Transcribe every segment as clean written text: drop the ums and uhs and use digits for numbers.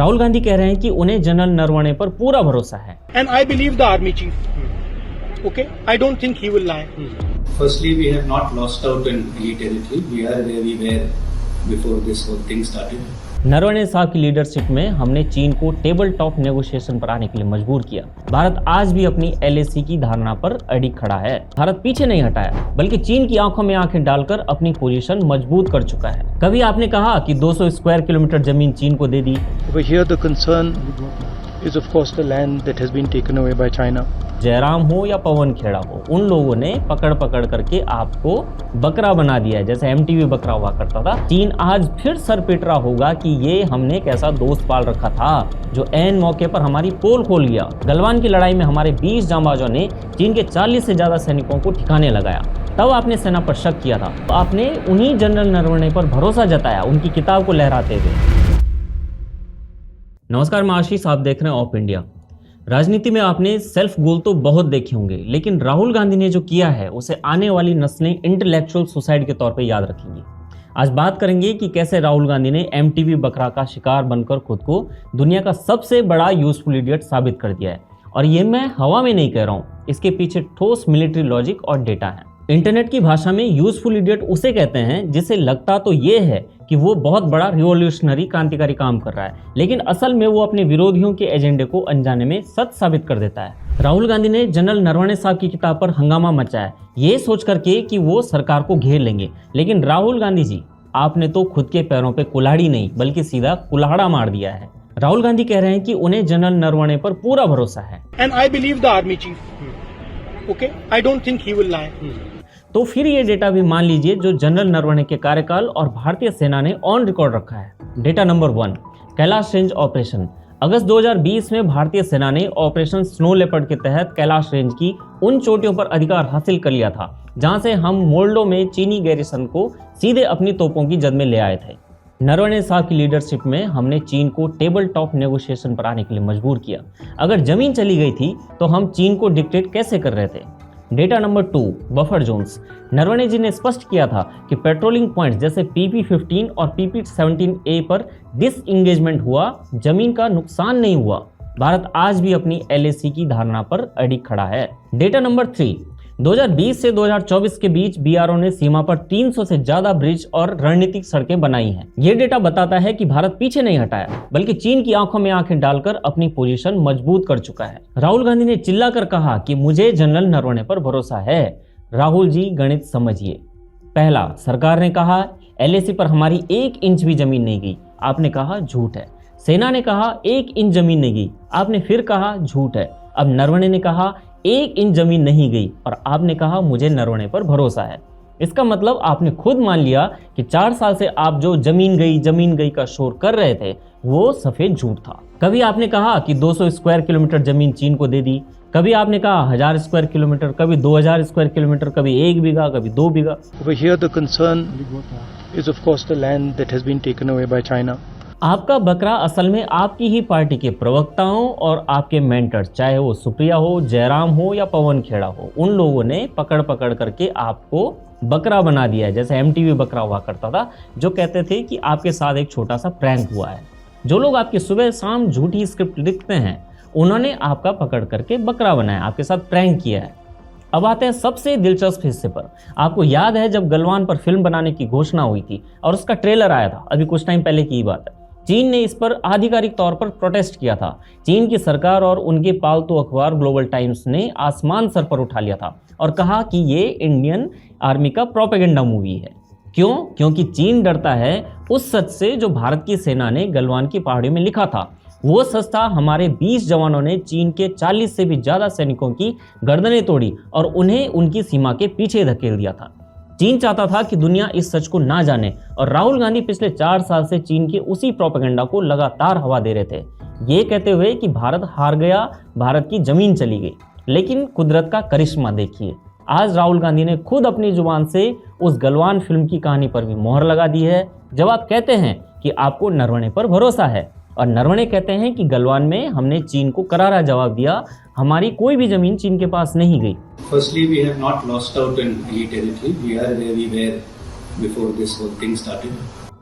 राहुल गांधी कह रहे हैं कि उन्हें जनरल नरवणे पर पूरा भरोसा है। And I believe the army chief. Okay, I don't think he will lie. Firstly, we have not lost out in any territory. We are where we were before this whole thing started. Naravane साहब की leadership में हमने चीन को table top negotiation पर आने के लिए मजबूर किया। भारत आज भी अपनी LAC की धारणा पर अडिग खड़ा है। भारत पीछे नहीं हटाया, बल्कि चीन की आंखों में आंखें डालकर अपनी पोजीशन मजबूत कर चुका है। कभी आपने कहा कि 200 स्क्वायर किलोमीटर जमीन चीन को दे दी। Over here the concern is of course the land that has been taken away by China. Jairam हो या पवन खेड़ा हो, उन लोगों ने पकड़ पकड़ करके आपको बकरा बना दिया है, जैसे MTV बकरा हुआ करता था। चीन आज फिर सर पिट रहा होगा कि ये हमने कैसा दोस्त पाल रखा था जो ऐन मौके पर हमारी पोल खोल गया। गलवान की लड़ाई में हमारे 20 जांबाजों ने चीन के 40 से ज्यादा सैनिकों को ठिकाने लगाया। तब आपने सेना पर शक किया था, तो आपने उन्हीं जनरल नरवणे पर भरोसा जताया, उनकी किताब को लहराते हुए। नमस्कार, मैं आशीष, आप देख रहे हैं ऑफ इंडिया। राजनीति में आपने सेल्फ गोल तो बहुत देखे होंगे, लेकिन राहुल गांधी ने जो किया है उसे आने वाली नस्लें इंटेलेक्चुअल सुसाइड के तौर पे याद रखेंगी। आज बात करेंगे कि कैसे राहुल गांधी ने MTV बकरा का शिकार बनकर खुद को दुनिया का सबसे बड़ा यूजफुल इडियट साबित कर दिया है। और ये मैं हवा में नहीं कह रहा हूँ, इसके पीछे ठोस मिलिट्री लॉजिक और डेटा है। इंटरनेट की भाषा में यूजफुल इडियट उसे कहते हैं जिसे लगता तो ये है कि वो बहुत बड़ा रिवॉल्यूशनरी क्रांतिकारी काम कर रहा है, लेकिन असल में वो अपने विरोधियों के एजेंडे को अनजाने में सच साबित कर देता है। राहुल गांधी ने जनरल नरवणे साहब की किताब पर हंगामा मचाया, ये सोच करके कि वो सरकार को घेर लेंगे। लेकिन राहुल गांधी जी, आपने तो खुद के पैरों पे कुल्हाड़ी नहीं बल्कि सीधा कुल्हाड़ा मार दिया है। राहुल गांधी कह रहे हैं कि उन्हें जनरल नरवणे पर पूरा भरोसा है। And I believe the army chief. Okay, I don't think he will lie. तो फिर ये डेटा भी मान लीजिए जो जनरल नरवणे के कार्यकाल और भारतीय सेना ने ऑन रिकॉर्ड रखा है। Data number 1, Kailash range operation. अगस्त 2020 में भारतीय सेना ने ऑपरेशन स्नो लेपर्ड के तहत कैलाश रेंज की उन चोटियों पर अधिकार हासिल कर लिया था जहां से हम मोल्डो में चीनी गैरिसन को सीधे अपनी तोपों की जद में ले आए थे। नरवणे साहब की लीडरशिप में हमने चीन को टेबल टॉप नेगोशिएशन पर आने के लिए मजबूर किया। अगर जमीन चली गई थी तो हम चीन को डिक्टेट कैसे कर रहे थे। Data number 2, buffer zones. Naravane ji ने स्पष्ट किया था कि पेट्रोलिंग पॉइंट्स जैसे PP-15 और PP-17A पर डिसएंगेजमेंट हुआ, जमीन का नुकसान नहीं हुआ। भारत आज भी अपनी LAC की धारणा पर अडिग खड़ा है। डेटा नंबर 3, 2020 से 2024 के बीच BRO ने सीमा पर 300 से ज्यादा ब्रिज और रणनीतिक सड़कें बनाई हैं। ये डेटा बताता है कि भारत पीछे नहीं हटाया, बल्कि चीन की आंखों में आंखें डालकर अपनी पोजीशन मजबूत कर चुका है। राहुल गांधी ने चिल्लाकर कहा कि मुझे जनरल नरवणे पर भरोसा है। राहुल जी, गणित समझिए। पहला, सरकार ने कहा LAC पर हमारी 1 इंच भी जमीन नहीं गई, आपने कहा झूठ है। सेना ने कहा 1 इंच जमीन नहीं गई, आपने फिर कहा झूठ है। अब नरवणे ने कहा 1 इंच जमीन नहीं गई और आपने कहा मुझे नरवणे पर भरोसा है। इसका मतलब आपने खुद मान लिया कि 4 साल से आप जो जमीन गई का शोर कर रहे थे वो सफेद झूठ था। कभी आपने कहा कि 200 स्क्वायर किलोमीटर जमीन चीन को दे दी, कभी आपने कहा 1000 स्क्वायर किलोमीटर, कभी 2000 स्क्वायर किलोमीटर, कभी 1 बीघा, कभी 2 बीघा। Over here the concern is of course the land that has been taken away by China. आपका बकरा असल में आपकी ही पार्टी के प्रवक्ताओं और आपके मेंटर्स, चाहे वो सुप्रिया हो, जयराम हो या पवन खेड़ा हो, उन लोगों ने पकड़ पकड़ करके आपको बकरा बना दिया है, जैसे MTV बकरा हुआ करता था, जो कहते थे कि आपके साथ एक छोटा सा प्रैंक हुआ है। जो लोग आपकी सुबह शाम झूठी स्क्रिप्ट लिखते हैं, उन्होंने आपका पकड़ करके बकरा बनाया, आपके साथ प्रैंक किया है। अब आते हैं सबसे दिलचस्प हिस्से पर। आपको याद है जब गलवान पर फिल्म बनाने की घोषणा हुई थी और उसका ट्रेलर आया था, अभी कुछ टाइम पहले की ही बात है, चीन ने इस पर आधिकारिक तौर पर प्रोटेस्ट किया था। चीन की सरकार और उनके पालतू अखबार ग्लोबल टाइम्स ने आसमान सर पर उठा लिया था और कहा कि ये इंडियन आर्मी का प्रोपेगेंडा मूवी है। क्यों? क्योंकि चीन डरता है उस सच से जो भारत की सेना ने गलवान की पहाड़ियों में लिखा था। वो सच था, हमारे 20 जवानों ने चीन के 40 से भी ज्यादा सैनिकों की गर्दनें तोड़ी और उन्हें उनकी सीमा के पीछे धकेल दिया था। चीन चाहता था कि दुनिया इस सच को ना जाने और राहुल गांधी पिछले 4 साल से चीन के उसी प्रोपेगेंडा को लगातार हवा दे रहे थे, ये कहते हुए कि भारत हार गया, भारत की जमीन चली गई। लेकिन कुदरत का करिश्मा देखिए, आज राहुल गांधी ने खुद अपनी जुबान से उस गलवान फिल्म की कहानी पर भी मोहर लगा दी है। जब आप कहते हैं कि आपको नरवणे पर भरोसा है और नरवणे कहते हैं कि गलवान में हमने चीन को करारा जवाब दिया, हमारी कोई भी जमीन चीन के पास नहीं गई। Firstly, we have not lost out in any territory. We are where we were before this whole thing started.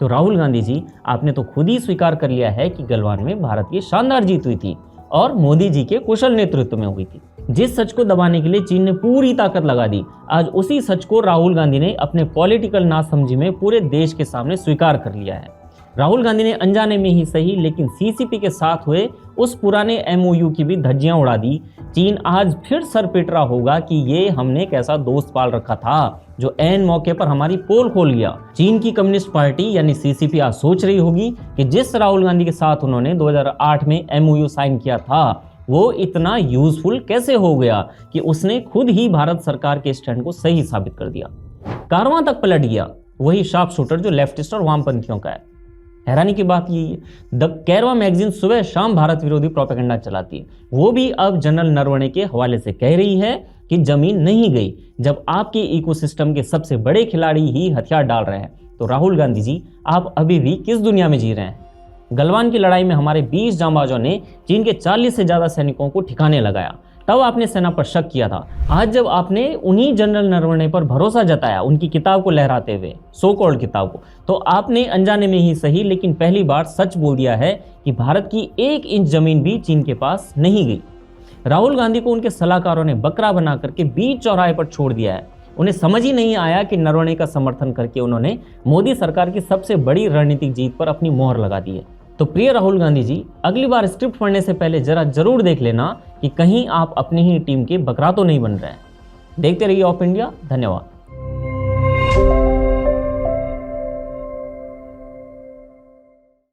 तो राहुल गांधी जी, आपने तो खुद ही स्वीकार कर लिया है कि गलवान में भारत की शानदार जीत हुई थी और मोदी जी के कुशल नेतृत्व में हुई थी। जिस सच को दबाने के लिए चीन ने पूरी ताकत लगा दी, आज उसी सच को राहुल गांधी ने अपने पॉलिटिकल नासमझी में पूरे देश के सामने स्वीकार कर लिया है। राहुल गांधी ने अनजाने में ही सही, लेकिन सीसीपी के साथ हुए उस पुराने एमओयू की भी धज्जियां उड़ा दी। चीन आज फिर सर पिट रहा होगा कि ये हमने कैसा दोस्त पाल रखा था जो ऐन मौके पर हमारी पोल खोल गया। चीन की कम्युनिस्ट पार्टी यानी सीसीपी आज सोच रही होगी कि जिस राहुल गांधी के साथ उन्होंने 2008 में एमओयू साइन किया था वो इतना यूजफुल कैसे हो गया कि उसने खुद ही भारत सरकार के स्टैंड को सही साबित कर दिया। कारवां तक पलट गया, वही शार्प शूटर जो लेफ्टिस्ट और वामपंथियों का है। हैरानी की बात यही है, द कैरवा मैगजीन सुबह शाम भारत विरोधी प्रोपेगेंडा चलाती है। वो भी अब जनरल नरवणे के हवाले से कह रही है कि जमीन नहीं गई जब आपके इकोसिस्टम के सबसे बड़े खिलाड़ी ही हथियार डाल रहे हैं। तो राहुल गांधी जी, आप अभी भी किस दुनिया में जी रहे हैं? गलवान की लड़ाई में हमारे 20 जांबाजों ने चीन के 40 से ज्यादा सैनिकों को ठिकाने लगाया, तब आपने सेना पर शक किया था। आज जब आपने उन्हीं जनरल नरवणे पर भरोसा जताया, उनकी किताब को लहराते हुए, सो कॉल्ड किताब को, तो आपने अनजाने में ही सही लेकिन पहली बार सच बोल दिया है कि भारत की 1 इंच जमीन भी चीन के पास नहीं गई। राहुल गांधी को उनके सलाहकारों ने बकरा बना करके बीच चौराहे पर छोड़ दिया है। उन्हें समझ ही नहीं आया कि नरवणे का समर्थन करके उन्होंने मोदी सरकार की सबसे बड़ी रणनीतिक जीत पर अपनी मोहर लगा दी है। तो प्रिय राहुल गांधी जी, अगली बार स्क्रिप्ट पढ़ने से पहले जरूर देख लेना कि कहीं आप अपनी ही टीम के बकरा तो नहीं बन रहे हैं। देखते रहिए ऑफ इंडिया। धन्यवाद।